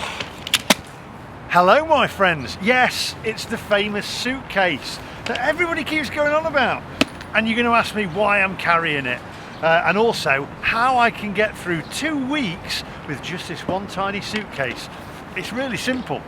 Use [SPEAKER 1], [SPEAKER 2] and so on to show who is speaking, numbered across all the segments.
[SPEAKER 1] Oh, hello my friends. Yes, it's the famous suitcase that everybody keeps going on about. And you're going to ask me why I'm carrying it. And also how I can get through 2 weeks with just this one tiny suitcase. It's really simple.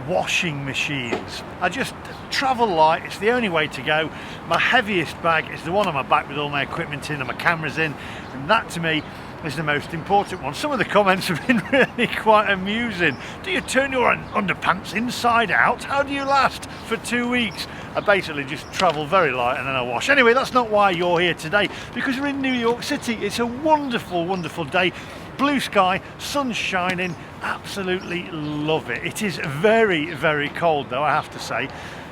[SPEAKER 1] Washing machines. I just travel light, it's the only way to go. My heaviest bag is the one on my back with all my equipment in and my cameras in, and that to me is the most important one. Some of the comments have been really quite amusing. Do you turn your underpants inside out? How do you last for 2 weeks? I basically just travel very light and then I wash. Anyway, that's not why you're here today, because we're in New York City. It's a wonderful, wonderful day. Blue sky, sun shining, absolutely love it. It is very, very cold though, I have to say.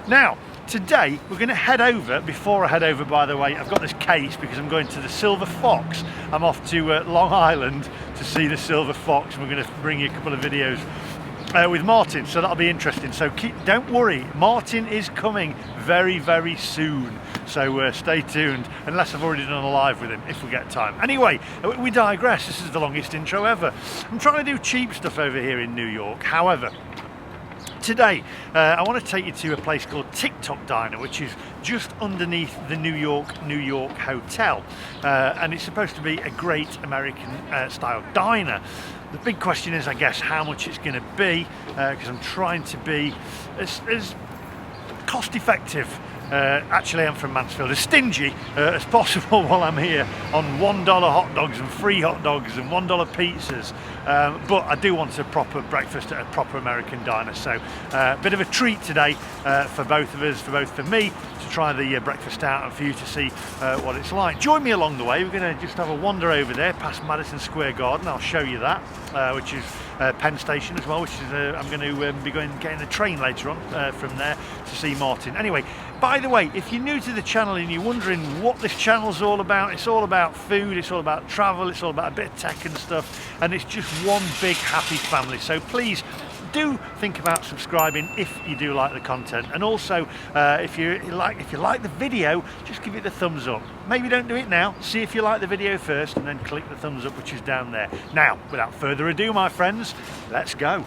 [SPEAKER 1] Now, today we're going to head over. Before I head over, by the way, I've got this case because I'm going to the Silver Fox. I'm off to Long Island to see the Silver Fox, and we're going to bring you a couple of videos with Martin, so that'll be interesting. So don't worry, Martin is coming very, very soon. So stay tuned, unless I've already done a live with him, if we get time. Anyway, we digress. This is the longest intro ever. I'm trying to do cheap stuff over here in New York. However, today I want to take you to a place called Tock Diner, which is just underneath the New York Hotel, and it's supposed to be a great American style diner. The big question is, I guess, how much it's going to be, because I'm trying to be as cost effective. Actually, I'm from Mansfield, as stingy as possible while I'm here on $1 hot dogs and free hot dogs and $1 pizzas. But I do want a proper breakfast at a proper American diner. So a bit of a treat today for both of us, for me to try the breakfast out and for you to see what it's like. Join me along the way. We're going to just have a wander over there past Madison Square Garden. I'll show you that, which is Penn Station as well, which is I'm going to be getting the train later on from there to see Martin. Anyway, by the way, if you're new to the channel and you're wondering what this channel's all about, it's all about food, it's all about travel, it's all about a bit of tech and stuff, and it's just one big happy family. So please do think about subscribing if you do like the content, and also if you like the video, just give it the thumbs up. Maybe don't do it now, see if you like the video first and then click the thumbs up, which is down there. Now, without further ado, my friends, let's go.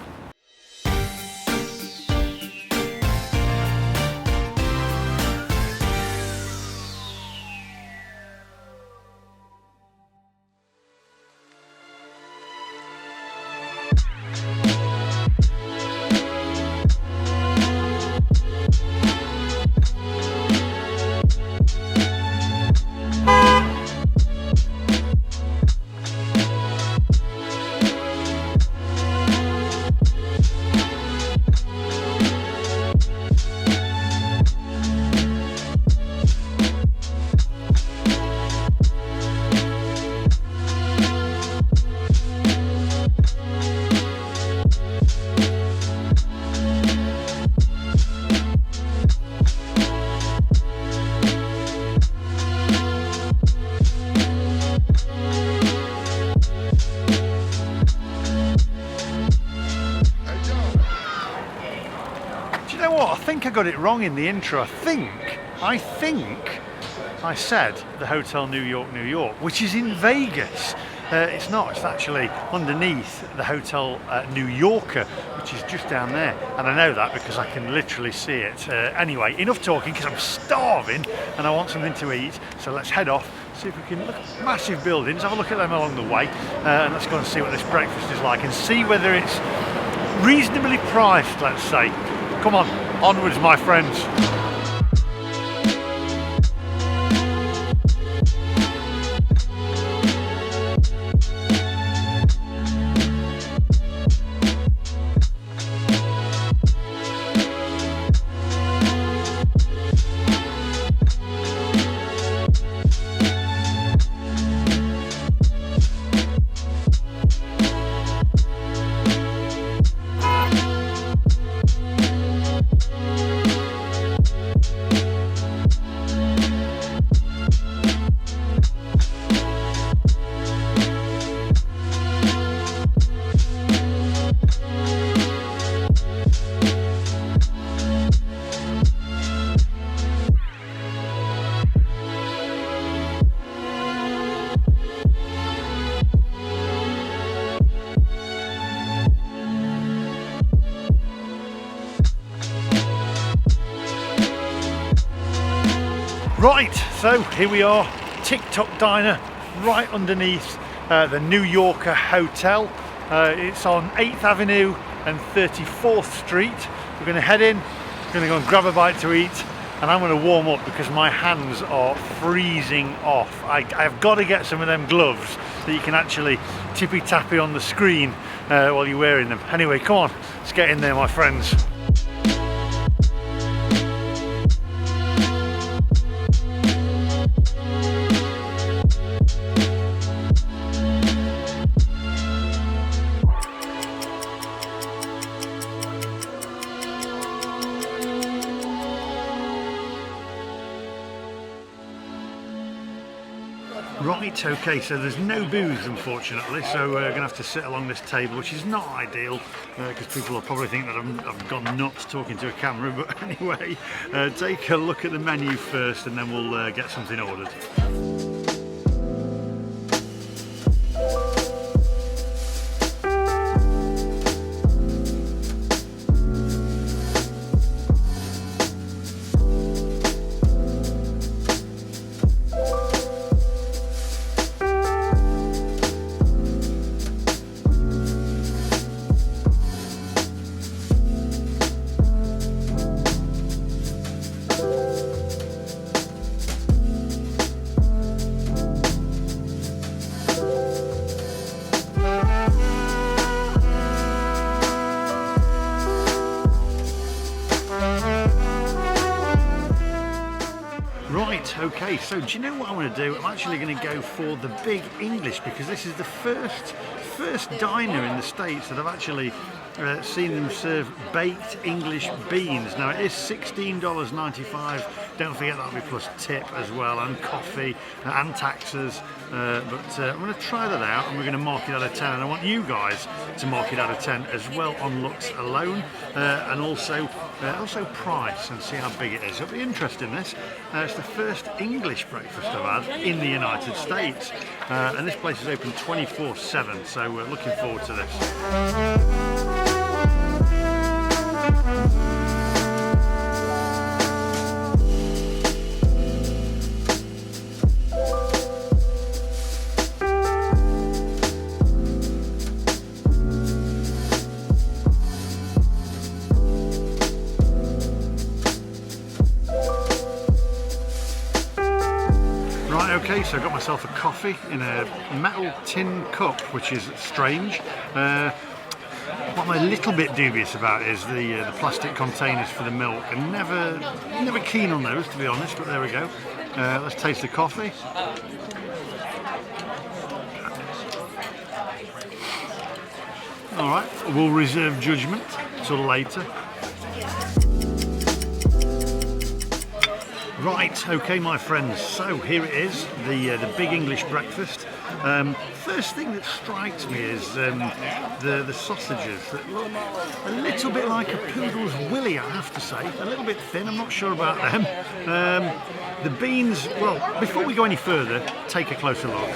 [SPEAKER 1] I think I got it wrong in the intro. I think I said the Hotel New York, which is in Vegas. It's not, it's actually underneath the Hotel New Yorker, which is just down there. And I know that because I can literally see it. Anyway, enough talking, because I'm starving and I want something to eat. So let's head off, see if we can look at massive buildings, have a look at them along the way, and let's go and see what this breakfast is like and see whether it's reasonably priced, let's say. Come on, onwards my friends. Right, so here we are, Tock Diner, right underneath the New Yorker Hotel. It's on 8th Avenue and 34th Street. We're going to head in, we're going to go and grab a bite to eat, and I'm going to warm up because my hands are freezing off. I've got to get some of them gloves that you can actually tippy-tappy on the screen while you're wearing them. Anyway, come on, let's get in there, my friends. Right, okay, so there's no booze unfortunately, so we're going to have to sit along this table, which is not ideal because people will probably think that I've gone nuts talking to a camera, but anyway, take a look at the menu first and then we'll get something ordered. Right, okay, so do you know what I want to do? I'm actually going to go for the Big English because this is the first diner in the States that I've actually seen them serve baked English beans. Now it is $16.95, don't forget that'll be plus tip as well, and coffee and taxes, but I'm going to try that out and we're going to mark it out of 10, and I want you guys to mark it out of 10 as well on looks alone, and also price, and see how big it is. It'll be interesting this. It's the first English breakfast I've had in the United States, and this place is open 24/7, so we're looking forward to this. Okay, so I got myself a coffee in a metal tin cup, which is strange. What I'm a little bit dubious about is the plastic containers for the milk. I'm never keen on those, to be honest, but there we go. Let's taste the coffee. All right, we'll reserve judgment till later. Right, okay, my friends, so here it is, the Big English breakfast. First thing that strikes me is the sausages that look a little bit like a poodle's willy, I have to say. A little bit thin, I'm not sure about them. The beans, well, before we go any further, take a closer look.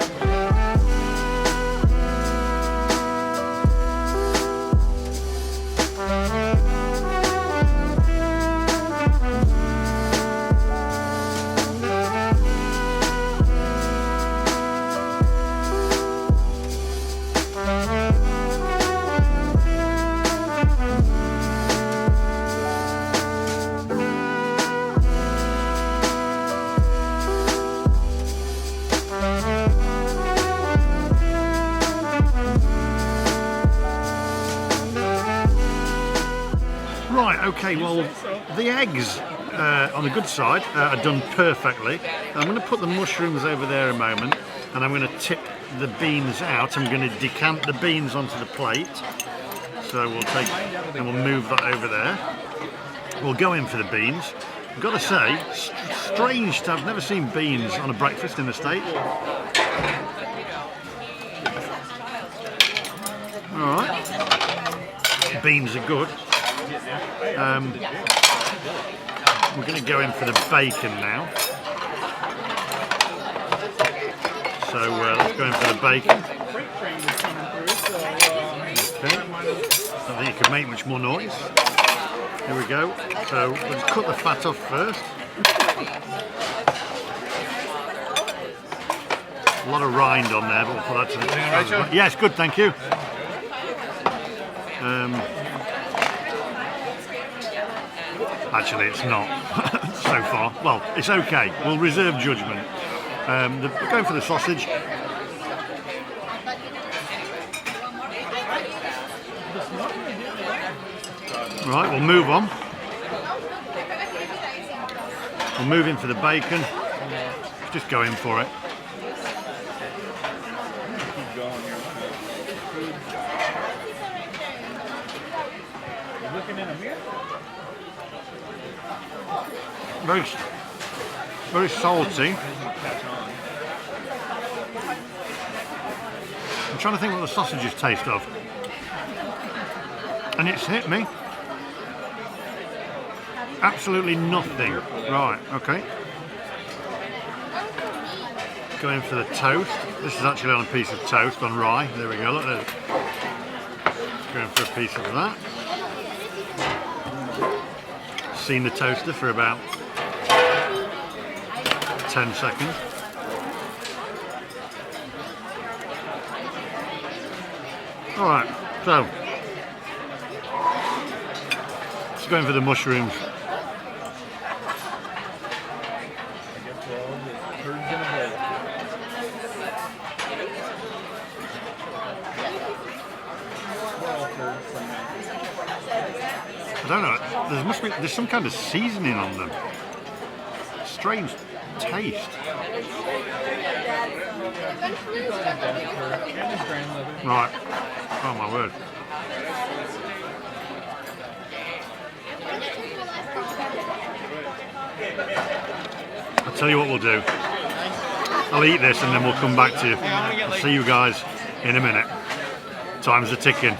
[SPEAKER 1] Right, okay, well, the eggs on the good side are done perfectly. I'm going to put the mushrooms over there a moment, and I'm going to tip the beans out. I'm going to decant the beans onto the plate. So we'll take, and we'll move that over there. We'll go in for the beans. I've got to say, strange to have never seen beans on a breakfast in the States. All right, beans are good. We're going to go in for the bacon now. So let's go in for the bacon. Okay. I don't think you can make much more noise. Here we go. So we'll just cut the fat off first. lot of rind on there, but we'll put that to the side. Yes, good, thank you. Actually, it's not so far. Well, it's okay. We'll reserve judgment. We're going for the sausage. Right, we'll move on. We'll move in for the bacon. Just go in for it. Very, very salty. I'm trying to think what the sausages taste of. And it's hit me. Absolutely nothing. Right, okay. Going for the toast. This is actually on a piece of toast on rye. There we go, look there. Going for a piece of that. Seen the toaster for about 10 seconds. Alright, so just going for the mushrooms. I don't know, there's some kind of seasoning on them. Strange taste. Right. Oh my word. I'll tell you what we'll do. I'll eat this and then we'll come back to you. I'll see you guys in a minute. Time's a ticking.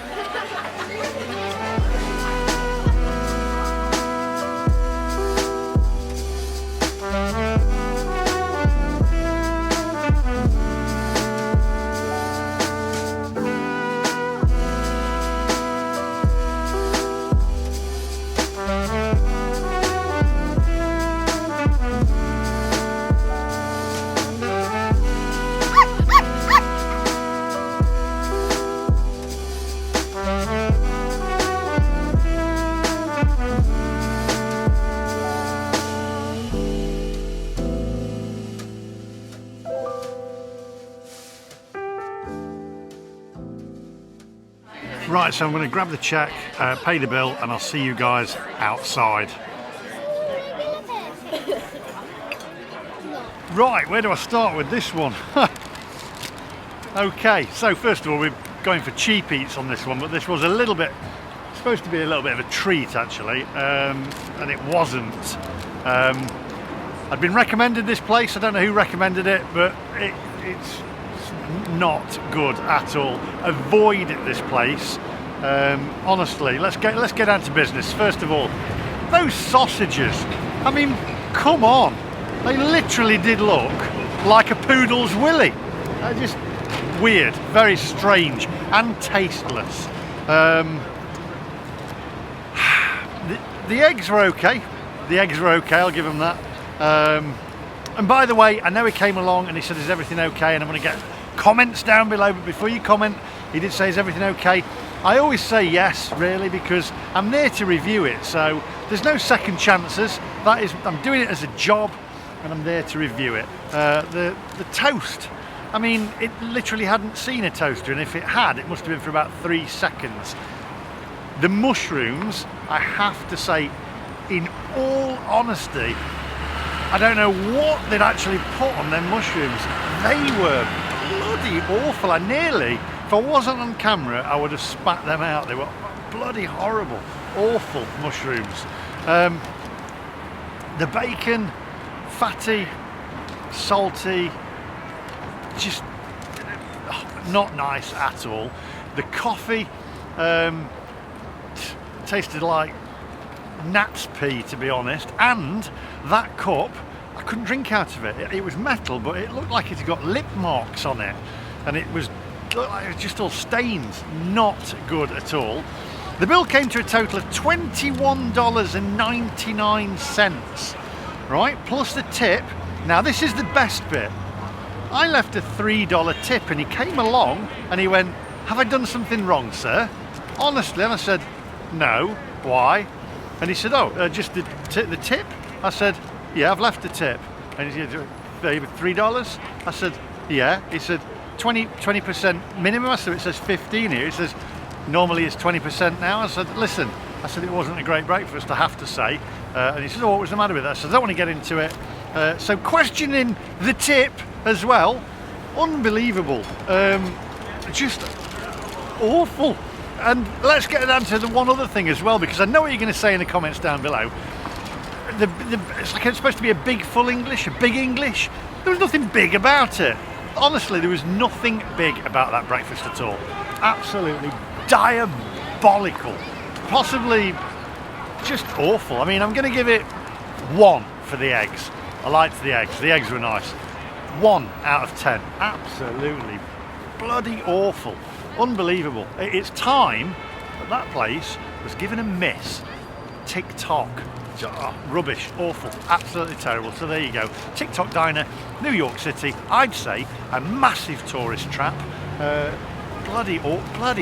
[SPEAKER 1] Right, so I'm going to grab the check, pay the bill, and I'll see you guys outside. Right, where do I start with this one? Okay, so first of all, we're going for cheap eats on this one, but this was supposed to be a little bit of a treat actually, and it wasn't. I'd been recommended this place. I don't know who recommended it, but it's not good at all. Avoid this place. Honestly, let's get down to business. First of all, those sausages. I mean, come on. They literally did look like a poodle's willy. Just weird, very strange, and tasteless. The eggs were okay. The eggs were okay. I'll give them that. And by the way, I know he came along and he said, "Is everything okay?" And I'm going to get comments down below, but before you comment, he did say, "Is everything okay?" I always say yes, really, because I'm there to review it, so there's no second chances. I'm doing it as a job, and I'm there to review it. The toast, I mean, it literally hadn't seen a toaster, and if it had, it must have been for about 3 seconds. The mushrooms, I have to say, in all honesty, I don't know what they'd actually put on them mushrooms. They were bloody awful. I nearly, if I wasn't on camera, I would have spat them out. They were bloody horrible, awful mushrooms. The bacon, fatty, salty, just not nice at all. The coffee tasted like gnat's pee, to be honest, and that cup, I couldn't drink out of it. It was metal, but it looked like it had got lip marks on it, and it looked like it was just all stains. Not good at all. The bill came to a total of $21.99, right, plus the tip. Now this is the best bit. I left a $3 tip and he came along and he went, "Have I done something wrong, sir?" Honestly, and I said, "No, why?" And he said, "Oh, just the tip?" I said, "Yeah, I've left the tip." And he said, $3? I said, "Yeah." He said, 20% minimum. I said, "It says 15 here." He says, "Normally it's 20% now." I said, "Listen," I said, "it wasn't a great breakfast, I have to say." And he said, "Oh, what was the matter with that?" I said, "I don't want to get into it." So questioning the tip as well, unbelievable, just awful. And let's get down to the one other thing as well, because I know what you're going to say in the comments down below. It's like it's supposed to be a big full English, a big English. There was nothing big about it. Honestly, there was nothing big about that breakfast at all. Absolutely diabolical. Possibly just awful. I mean, I'm going to give it 1 for the eggs. I liked the eggs. The eggs were nice. 1 out of 10. Absolutely bloody awful. Unbelievable. It's time that place was given a miss. Tock. Rubbish, awful, absolutely terrible. So there you go. Tock Diner, New York City. I'd say a massive tourist trap. Bloody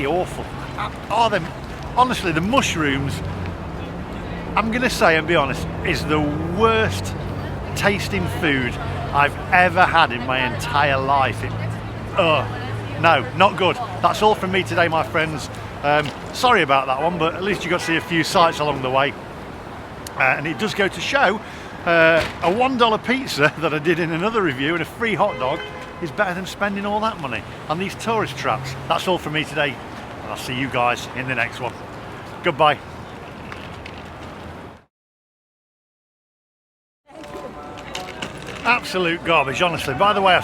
[SPEAKER 1] awful. Honestly, the mushrooms, I'm going to say and be honest, is the worst tasting food I've ever had in my entire life. No, not good. That's all from me today, my friends. Sorry about that one, but at least you got to see a few sights along the way. And it does go to show a $1 pizza that I did in another review and a free hot dog is better than spending all that money on these tourist traps. That's all from me today, and I'll see you guys in the next one. Goodbye. Absolute garbage, honestly. By the way, I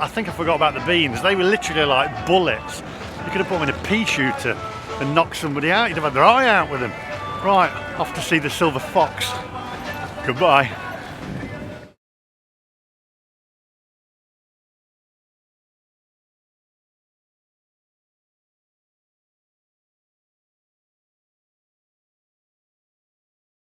[SPEAKER 1] think I forgot about the beans. They were literally like bullets. You could have put them in a pea shooter and knocked somebody out. You'd have had their eye out with them. Right, off to see the silver fox. Goodbye.